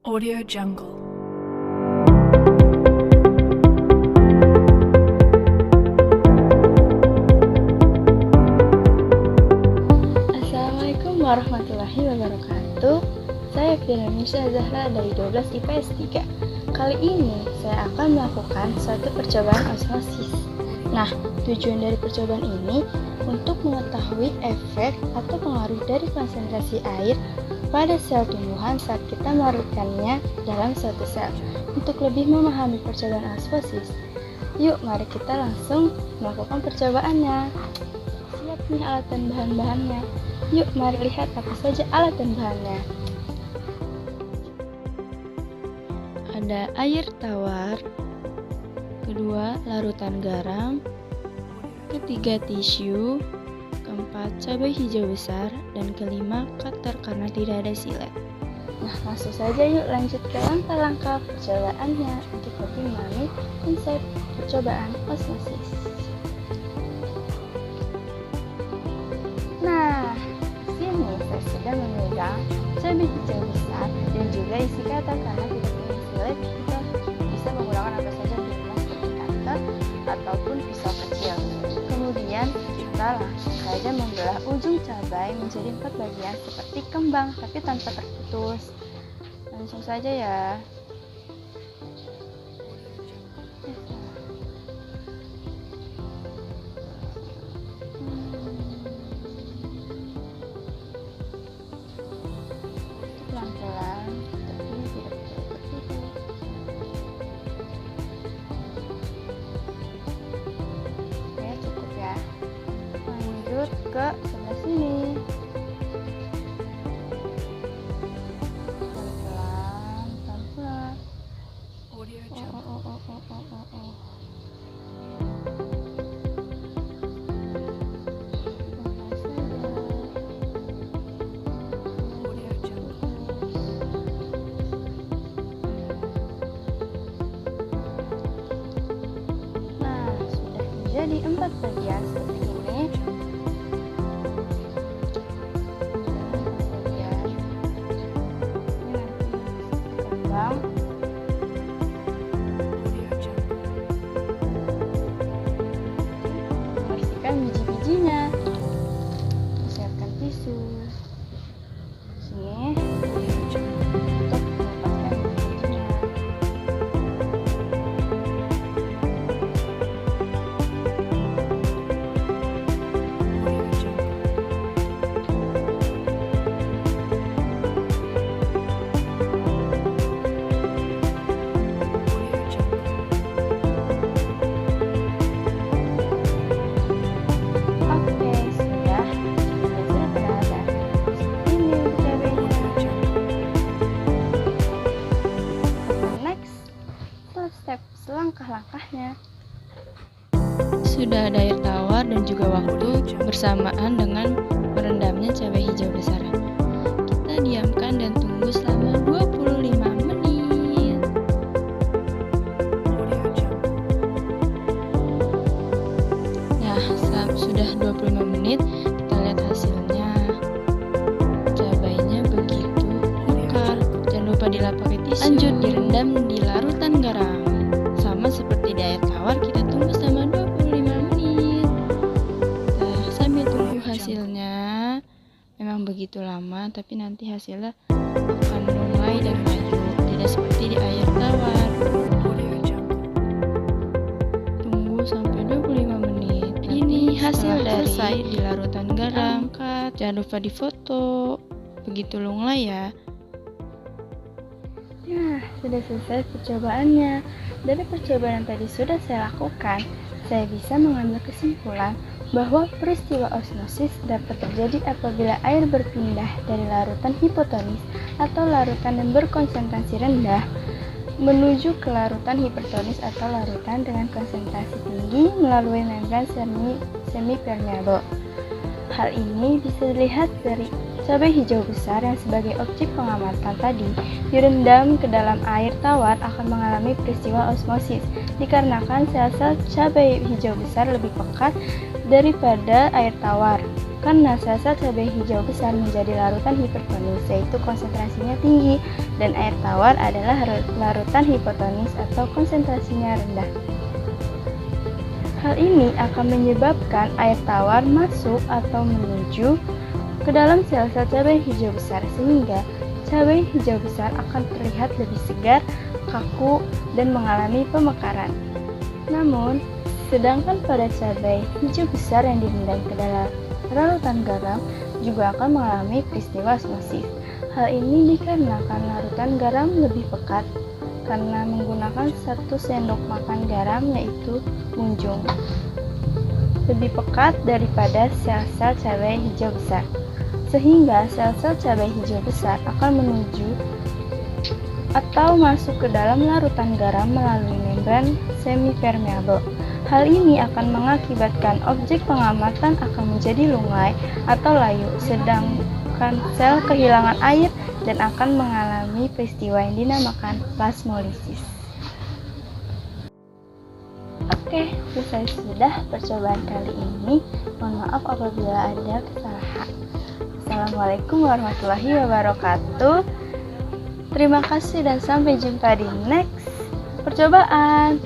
Audio Jungle. Assalamualaikum warahmatullahi wabarakatuh. Saya Firdausah Zahra dari 12 IPS 3. Kali ini saya akan melakukan suatu percobaan osmosis. Nah, tujuan dari percobaan ini untuk mengetahui efek atau pengaruh dari konsentrasi air pada sel tumbuhan saat kita melarutkannya dalam suatu sel. Untuk lebih memahami percobaan osmosis, yuk mari kita langsung melakukan percobaannya. Siap nih alat dan bahan-bahannya. Yuk mari lihat apa saja alat dan bahannya. Ada air tawar, kedua larutan garam, ketiga tisu, keempat cabai hijau besar, dan kelima cutter karena tidak ada silet. Nah, langsung saja yuk lanjut ke langkah-langkah percobaannya untuk lebih memahami konsep percobaan osmosis. Nah, sini saya sudah memegang cabai hijau besar dan juga isi cutter karena tidak punya silet, kita bisa menggunakan apa saja di rumah seperti cutter ataupun pisau kecil. Kemudian kita langsung saja membelah ujung cabai menjadi 4 bagian seperti kembang tapi tanpa terputus. Langsung saja ya. Pelan-pelan tapi tidak terputus. Oke, cukup ya. Lanjut ke sebelah sini. Pelan-pelan, pelan-pelan. Audio Oh, Jungle. oh, oh, oh, oh, oh, oh. Audio Jungle. Nah, sudah menjadi 4 bagian seperti ini. Ini nanti kembang. Audio Jungle. Bersihkan biji-bijinya. Siapkan tisu. Sini Audio Jungle. untuk melepaskan biji-bijinya. Audio Jungle. Audio Jungle. Oke, sudah berada. Ini untuk cabainya. Audio Jungle. Next, step selangkah-langkahnya. Sudah ada air tawar dan juga waktu bersamaan dengan merendamnya cabai hijau besar. Kita diamkan dan tunggu selama 25 menit. Audio Jungle. Nah, sudah 25 menit, kita lihat hasilnya. Cabainya begitu mekar. Jangan lupa dilap pakai tisu. Lanjut direndam di larutan garam. Sama seperti di air tawar, kita tunggu selama 25 menit. Nah, sambil tunggu hasilnya. Memang begitu lama, tapi nanti hasilnya akan mulai dan layu. Tidak seperti di air tawar. Audio Jungle. Tunggu sampai 25 menit. Ini hasil dari selesai di larutan garam. Angkat. Jangan lupa difoto. Begitu lunglai ya. Nah, sudah selesai percobaannya. Dari percobaan yang tadi sudah saya lakukan, saya bisa mengambil kesimpulan bahwa peristiwa osmosis dapat terjadi apabila air berpindah dari larutan hipotonis atau larutan yang berkonsentrasi rendah menuju ke larutan hipertonis atau larutan dengan konsentrasi tinggi melalui membran semi-permeable. Hal ini bisa dilihat dari cabai hijau besar yang sebagai objek pengamatan tadi direndam ke dalam air tawar akan mengalami peristiwa osmosis dikarenakan sel-sel cabai hijau besar lebih pekat daripada air tawar. Karena sel-sel cabai hijau besar menjadi larutan hipertonis, yaitu konsentrasinya tinggi, dan air tawar adalah larutan hipotonis atau konsentrasinya rendah. Hal ini akan menyebabkan air tawar masuk atau menuju ke dalam sel-sel cabai hijau besar, sehingga cabai hijau besar akan terlihat lebih segar, kaku, dan mengalami pemekaran. Namun, sedangkan pada cabai hijau besar yang direndam ke dalam larutan garam juga akan mengalami peristiwa osmosis. Hal ini dikarenakan larutan garam lebih pekat karena menggunakan 1 sendok makan garam, yaitu munjung, lebih pekat daripada sel-sel cabai hijau besar, sehingga sel-sel cabai hijau besar akan menuju atau masuk ke dalam larutan garam melalui membran semipermeable. Hal ini akan mengakibatkan objek pengamatan akan menjadi lunglai atau layu, sedangkan sel kehilangan air dan akan mengalami peristiwa yang dinamakan plasmolisis. Oke, selesai sudah percobaan kali ini. Mohon maaf apabila ada kesalahan. Assalamualaikum warahmatullahi wabarakatuh. Terima kasih dan sampai jumpa di next percobaan.